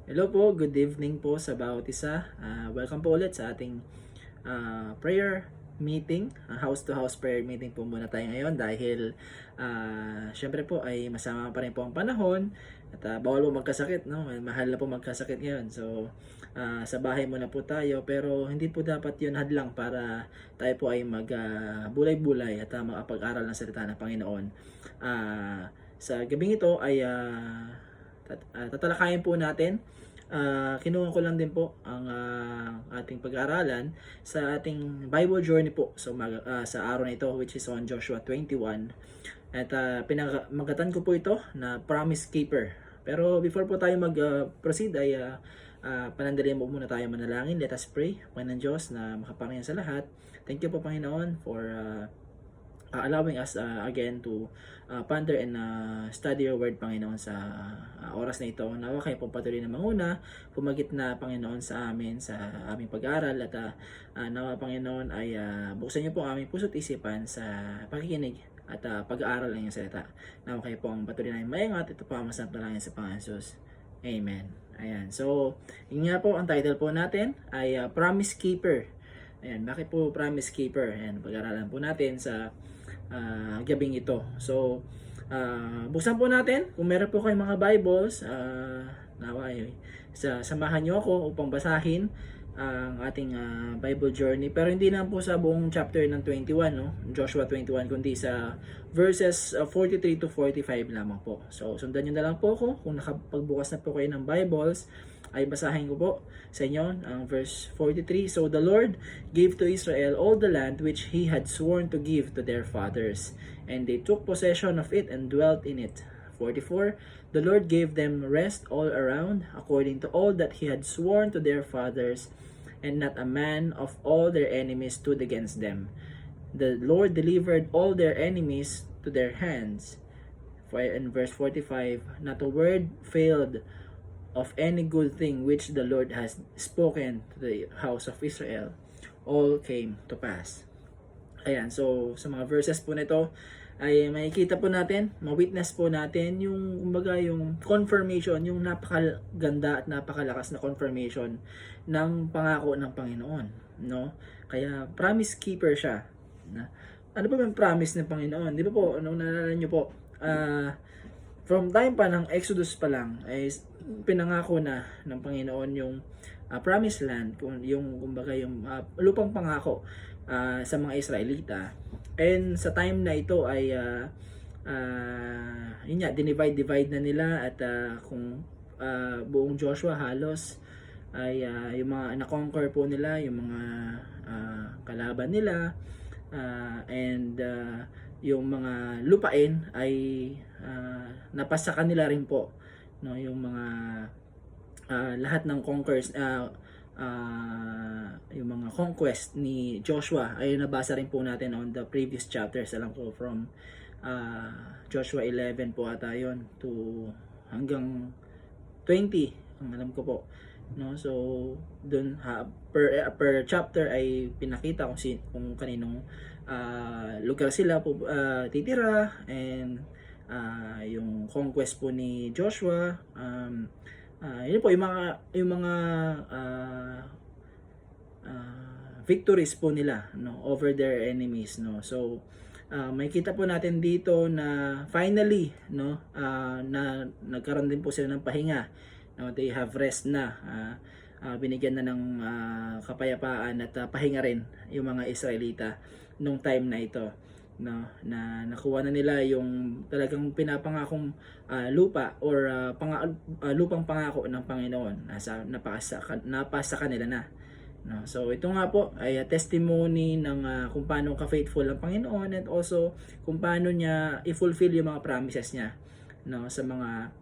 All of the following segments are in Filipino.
Hello po, good evening po sa bawat isa. Welcome po ulit sa ating prayer meeting, house-to-house prayer meeting po muna tayo ngayon dahil syempre po ay masama pa rin po ang panahon at bawal po magkasakit, no? Mahal na po magkasakit ngayon. So, sa bahay muna po tayo pero hindi po dapat yun hadlang para tayo po ay magbulay-bulay at makapag-aral ng salita ng Panginoon. Sa gabing ito ay tatalakayin po natin. Kinuha ko lang din po ang ating pag-aaralan sa ating Bible journey po sa araw na ito, which is on Joshua 21. At pinamagatan ko po ito na Promise Keeper. Pero before po tayo mag-proceed ay panandalian mo muna tayo manalangin. Let us pray. Panginoon Diyos na makapangyarihan sa lahat. Thank you po Panginoon for allowing us again to ponder and study your word, Panginoon, sa oras na ito. Nawa kayo po patuloy na manguna, pumagit na, Panginoon, sa amin, sa aming pag-aaral. At nawa, Panginoon, ay buksan niyo po ang aming puso't isipan sa pakikinig at pag-aaral ng iyong salita. Nawa kayo po ang patuloy na mayangat. Ito po ang masarap na langin sa Panginoon Jesus. Amen. Ayan. So, yun nga po, ang title po natin ay Promise Keeper. Ayan, bakit po Promise Keeper? Ayan, pag-aralan po natin sa gabing ito. So, buksan po natin. Kung meron po kayong mga Bibles, samahan nyo ako upang basahin ang ating Bible journey. Pero hindi na po sa buong chapter ng 21, no? Joshua 21, kundi sa verses 43 to 45 lamang po. So, sundan nyo na lang po ako. Kung nakapagbukas na po kayo ng Bibles, ay basahin ko po sa inyo ang verse 43. So the Lord gave to Israel all the land which he had sworn to give to their fathers, and they took possession of it and dwelt in it. 44. The Lord gave them rest all around, according to all that he had sworn to their fathers, and not a man of all their enemies stood against them. The Lord delivered all their enemies to their hands. In verse 45, not a word failed of any good thing which the Lord has spoken to the house of Israel, all came to pass. Ayan, so sa mga verses po nito ay makikita po natin, ma-witness po natin yung kumbaga yung confirmation, yung napakaganda at napakalakas na confirmation ng pangako ng Panginoon, no? Kaya promise keeper siya. Ano ba yung promise ng Panginoon? Di ba po, ano naalala niyo po? From time pa ng Exodus pa lang ay pinangako na ng Panginoon yung promised land, yung kumbaga yung lupang pangako sa mga Israelita. And sa time na ito ay yun nga, divide na nila at kung buong Joshua halos ay yung mga na-conquer po nila, yung mga kalaban nila, and yung mga lupain ay napasa kanila rin po, no, yung mga lahat ng conquers yung mga conquest ni Joshua ay nabasa rin po natin on the previous chapters. Alam ko from Joshua 11 po ata yun to hanggang 20 ang alam ko po, no. So dun per chapter ay pinakita kung kaninong lugar sila po titira, and yung conquest po ni Joshua, yun po yung mga victories po nila, no, over their enemies, no. So makikita po natin dito na finally, no, na nagkaroon din po sila ng pahinga, no. They have rest na, binigyan na ng kapayapaan at pahinga rin yung mga Israelita nung time na ito, no, na nakuha na nila yung talagang pinapangakong lupa or lupang pangako ng Panginoon. Napasa kanila na, no. So ito nga po ay testimony ng kung paano ka-faithful ang Panginoon, and also kung paano niya i-fulfill yung mga promises niya, no, sa mga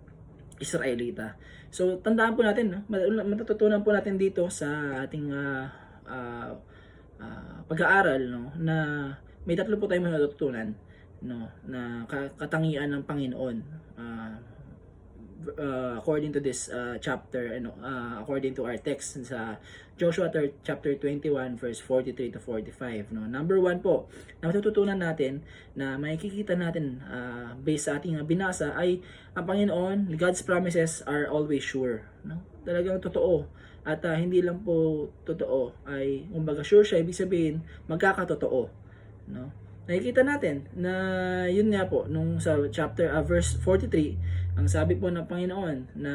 Israelita. So tandaan po natin, no, matututunan po natin dito sa ating pag-aaral, no, na may tatlo po tayong matututunan, no, na katangian ng Panginoon. according to this chapter, according to our text sa Joshua chapter 21 verse 43 to 45, no. Number 1 po na matututunan natin, na makikita natin based sa ating binasa, ay ang Panginoon, God's promises are always sure, no. Talagang totoo. At hindi lang po totoo, ay kumbaga sure siya, ibig sabihin magkakatotoo, no. Nakikita natin na yun nga po nung sa chapter verse 43, ang sabi po ng Panginoon na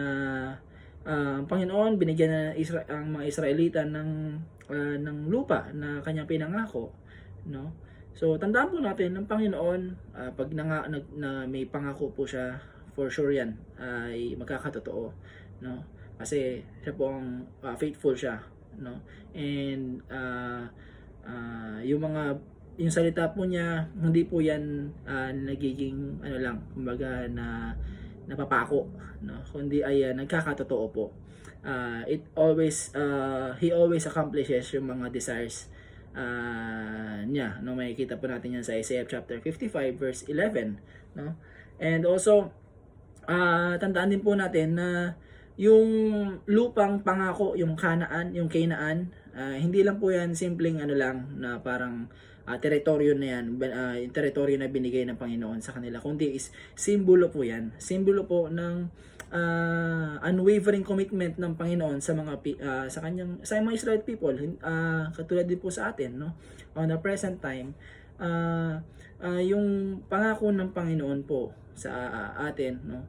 ang Panginoon binigyan na ang mga Israelita ng lupa na kanyang pinangako, no. So tandaan po natin ng Panginoon, pag na may pangako po siya, for sure yan ay magkakatotoo, no. Kasi siya po ang faithful siya, no. And yung salita po niya, hindi po yan nagiging lang, kumbaga na napapako, no, kundi ay nagkakatotoo po. He always accomplishes yung mga desires niya, no. Makikita po natin yan sa Isaiah chapter 55 verse 11, no. And also tandaan din po natin na yung lupang pangako, yung Canaan, hindi lang po yan simpleng lang na parang teritoryo na yan, yung teritoryo na binigay ng Panginoon sa kanila, kundi is simbolo po yan. Simbolo po ng unwavering commitment ng Panginoon sa mga sa mga Israel people, katulad din po sa atin, no. On the present time, yung pangako ng Panginoon po sa atin, no,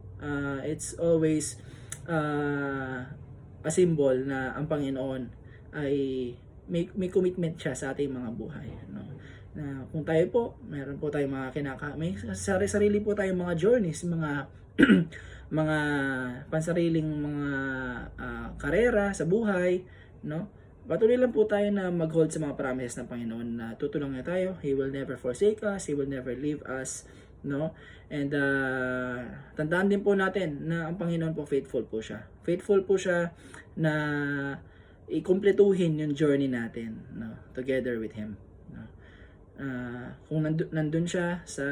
it's always a symbol na ang Panginoon ay may commitment siya sa ating mga buhay, no. Na kung tayo po, meron po tayong mga may sarili po tayong mga journeys, mga mga pansariling mga karera sa buhay, no. Patuloy lang po tayo na mag-hold sa mga promises ng Panginoon, na tutulungan niya tayo. He will never forsake us, He will never leave us, no. And tandaan din po natin na ang Panginoon po, faithful po siya. Faithful po siya na ikumpletuhin yung journey natin, no, together with Him, no. Kung nandun siya sa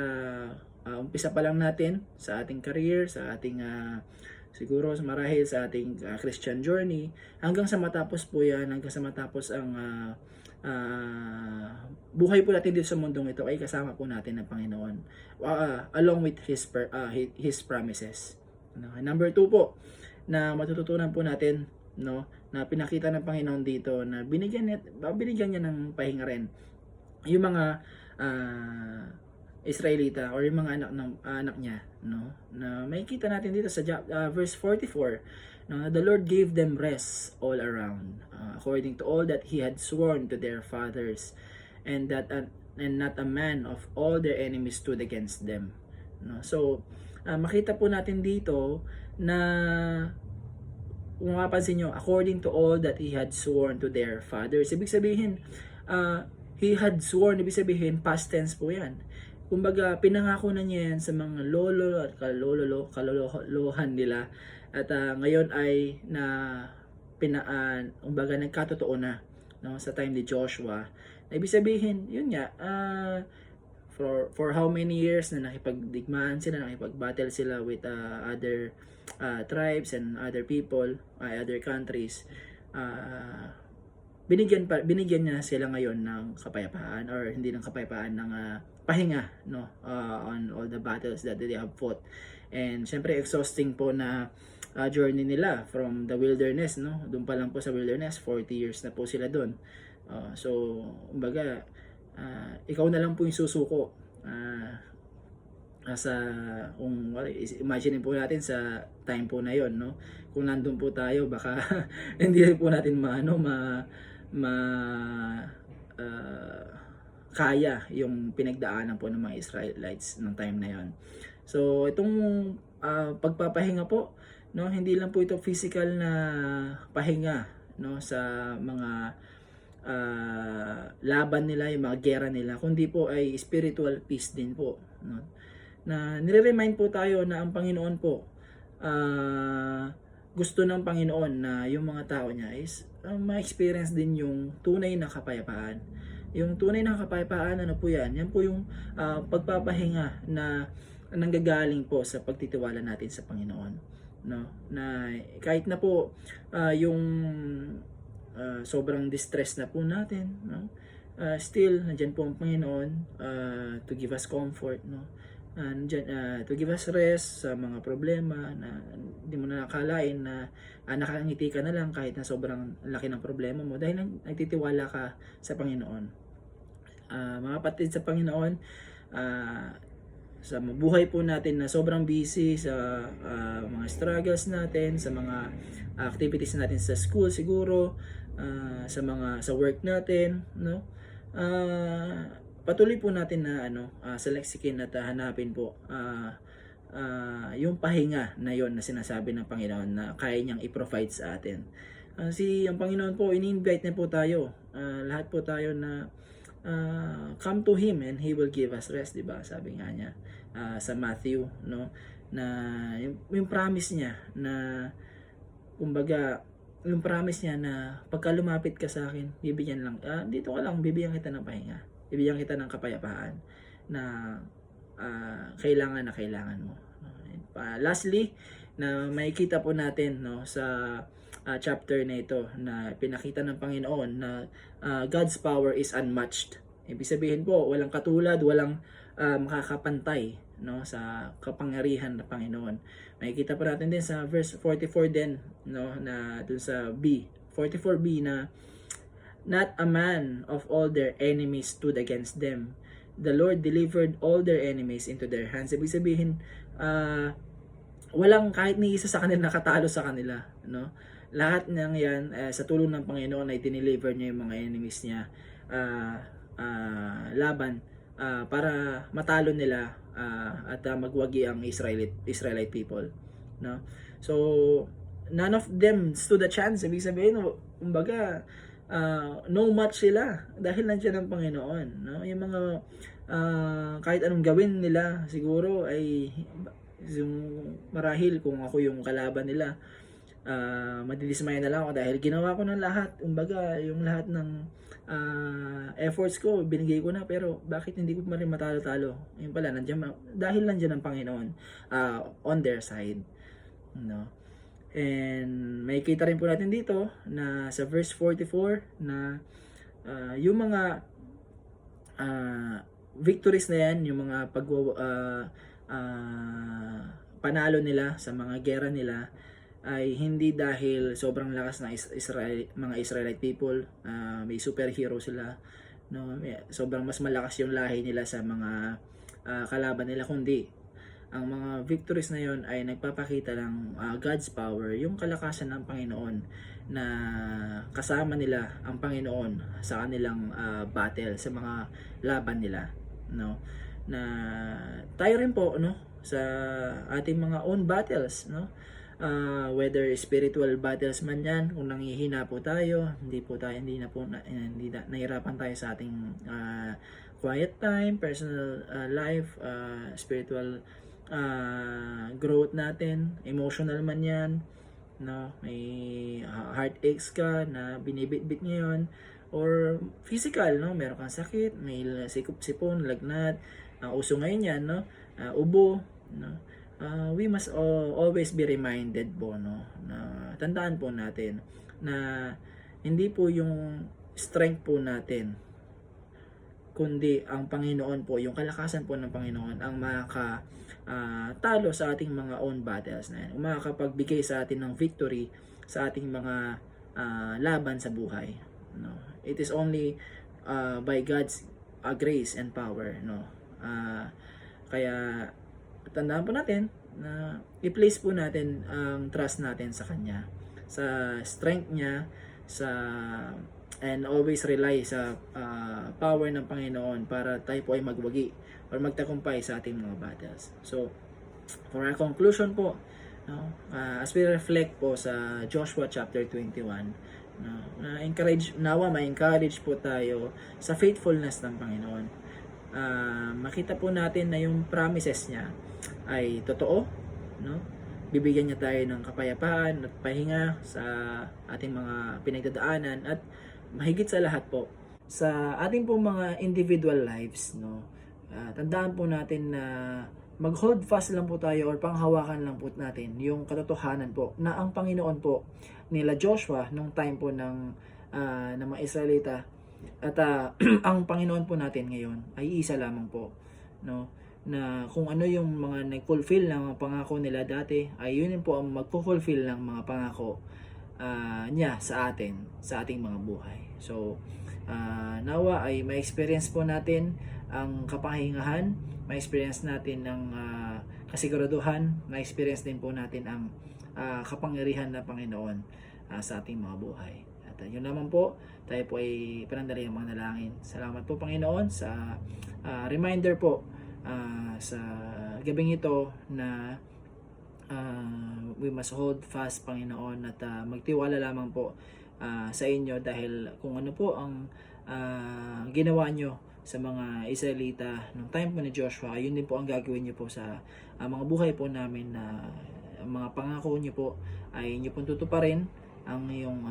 umpisa pa lang natin sa ating career, sa ating siguro marahil sa ating Christian journey, hanggang sa matapos po yan, hanggang sa matapos ang buhay po natin dito sa mundong ito, ay kasama po natin ng Panginoon along with His promises, no. Number 2 po na matututunan po natin, no, na pinakita ng Panginoon dito, na binigyan niya ng pahinga rin yung mga Israelita or yung mga anak niya, no, na makikita natin dito sa verse 44, no, the Lord gave them rest all around, according to all that He had sworn to their fathers, and not a man of all their enemies stood against them, no. So makita po natin dito na kung mapapansin nyo, according to all that He had sworn to their fathers, ibig sabihin He had sworn, ibig sabihin past tense po yan. Kumbaga pinangako na niya yan sa mga lolo at kalolohan nila, at ngayon ay kumbaga nagkatotoo na, no, sa time ni Joshua. Ibig sabihin, yun nga, for how many years na nakipagdigmaan sila, nakipag-battle sila with other tribes and other people, other countries, binigyan niya sila ngayon ng kapayapaan, or hindi ng kapayapaan, ng pahinga, no, on all the battles that they have fought. And syempre exhausting po na journey nila from the wilderness, no. Doon pa lang po sa wilderness, 40 years na po sila doon. So kumbaga ikaw na lang po yung susuko kung imagine po natin sa time po na yon, no, kung nandun po tayo, baka hindi po natin kaya yung pinagdaanan po ng mga Israelites ng time na yon. So itong pagpapahinga po, no, hindi lang po ito physical na pahinga, no, sa mga laban nila, yung mga gera nila, kundi po ay spiritual peace din po, no, na nire-remind po tayo na ang Panginoon po, gusto ng Panginoon na yung mga tao niya is ma-experience din yung tunay na kapayapaan. Yung tunay na kapayapaan, ano po yan? Yan po yung pagpapahinga na nanggagaling po sa pagtitiwala natin sa Panginoon. no, na kahit na po yung sobrang distress na po natin, no, still nandiyan po ang Panginoon to give us comfort, no, nandiyan, to give us rest sa mga problema na hindi mo na nakalain na nakangiti ka na lang kahit na sobrang laki ng problema mo dahil nagtitiwala ka sa Panginoon. Mga kapatid sa Panginoon, sa buhay po natin na sobrang busy sa mga struggles natin, sa mga activities natin sa school siguro, sa work natin, no? Patuloy po natin na salaksikin at hanapin po yung pahinga na yon na sinasabi ng Panginoon na kaya niyang i-provide sa atin. Ang Panginoon po, ini-invite niya po tayo, lahat po tayo na come to Him and He will give us rest, diba? Sabi nga niya sa Matthew, no, na yung promise niya na kumbaga yung promise niya na pagka lumapit ka sa akin, bibigyan lang dito ka lang, bibigyan kita ng pahinga, bibigyan kita ng kapayapaan na kailangan mo. Lastly, na makikita po natin, no, sa chapter na ito na pinakita ng Panginoon na God's power is unmatched. Ibig sabihin po, walang katulad, walang makakapantay, no, sa kapangyarihan ng Panginoon. Makikita po natin din sa verse 44 din, no, na dun sa 44b na not a man of all their enemies stood against them. The Lord delivered all their enemies into their hands. Ibig sabihin, walang kahit ni isa sa kanila nakatalo sa kanila, no? Lahat ng yan sa tulong ng Panginoon ay dineliver niya yung mga enemies niya laban para matalo nila at magwagi ang Israelite people, no? So none of them stood a chance. Ibig sabihin, kumbaga no match sila dahil nandiyan ang Panginoon, no? Yung mga kahit anong gawin nila siguro ay yung marahil kung ako yung kalaban nila, madidismaya na lang ako dahil ginawa ko ng lahat. Kumbaga, yung lahat ng efforts ko, binigay ko na, pero bakit hindi ko pa rin matalo-talo? Yun pala, dahil nandiyan ang Panginoon on their side, no? And may kita rin po natin dito na sa verse 44 na yung mga victories na yan, yung mga panalo nila sa mga gera nila ay hindi dahil sobrang lakas ng mga Israelite people, may superhero sila, no, sobrang mas malakas yung lahi nila sa mga kalaban nila, kundi ang mga victories na yon ay nagpapakita ng God's power, yung kalakasan ng Panginoon na kasama nila ang Panginoon sa kanilang battle, sa mga laban nila, no, na tayo rin po, no, sa ating mga own battles, no, whether spiritual battles man yan, kung nanghihina po tayo, hindi nahirapan tayo sa ating quiet time, personal life, spiritual growth natin, emotional man yan, no, may heartaches ka na binibitbit ngayon, or physical, no, meron kang sakit, may sipon, lagnat, uso ngayon yan, no, ubo, no. We must always be reminded po, no, na tandaan po natin na hindi po yung strength po natin, kundi ang Panginoon po, yung kalakasan po ng Panginoon ang makatalo sa ating mga own battles na yan, makakapagbigay sa atin ng victory sa ating mga laban sa buhay, no. It is only by God's grace and power, no. Kaya tandaan po natin na i-place po natin ang trust natin sa Kanya, sa strength niya, and always rely sa power ng Panginoon para tayo po ay magwagi or magtagumpay sa ating mga battles. So, for our conclusion po, no, as we reflect po sa Joshua chapter 21, no, ma-encourage po tayo sa faithfulness ng Panginoon. Makita po natin na yung promises niya ay totoo, no? Bibigyan niya tayo ng kapayapaan at pahinga sa ating mga pinagdadaanan, at mahigit sa lahat po sa ating po mga individual lives, no? Tandaan po natin na mag-hold fast lang po tayo or panghawakan lang po natin yung katotohanan po na ang Panginoon po nila Joshua nung time po ng mga Israelita at ang Panginoon po natin ngayon ay isa lamang po, no, na kung ano yung mga nag-fulfill ng mga pangako nila dati ay yun po ang magpo-fulfill ng mga pangako niya sa atin, sa ating mga buhay. So nawa ay ma-experience po natin ang kapahingahan, ma-experience natin ang kasiguraduhan, ma-experience din po natin ang kapangyarihan ng Panginoon sa ating mga buhay. At yun naman po, tayo po ay panandali ang mga nalangin. Salamat po Panginoon sa reminder po sa gabing ito na we must hold fast Panginoon at magtiwala lamang po sa inyo dahil kung ano po ang ginawa nyo sa mga Israelita nung time po ni Joshua, yun din po ang gagawin nyo po sa mga buhay po namin na mga pangako nyo po ay nyo pong tutuparin ang iyong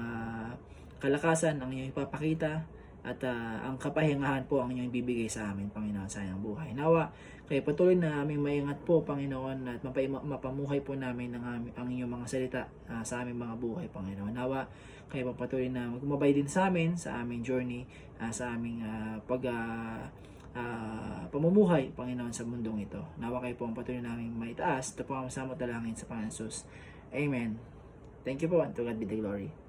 kalakasan, ang iyong ipapakita at ang kapahingahan po ang inyong ibibigay sa amin, Panginoon, sa iyong buhay. Nawa, kayo patuloy na aming maingat po, Panginoon, at mapamuhay po namin ang inyong mga salita sa aming mga buhay, Panginoon. Nawa, kayo patuloy na magmabay din sa amin, sa aming journey, sa aming pamumuhay, Panginoon, sa mundong ito. Nawa kayo po ang patuloy namin maitaas. Ito po ang samot dalangin sa Panginoon Jesus. Amen. Thank you po, and to God be the glory.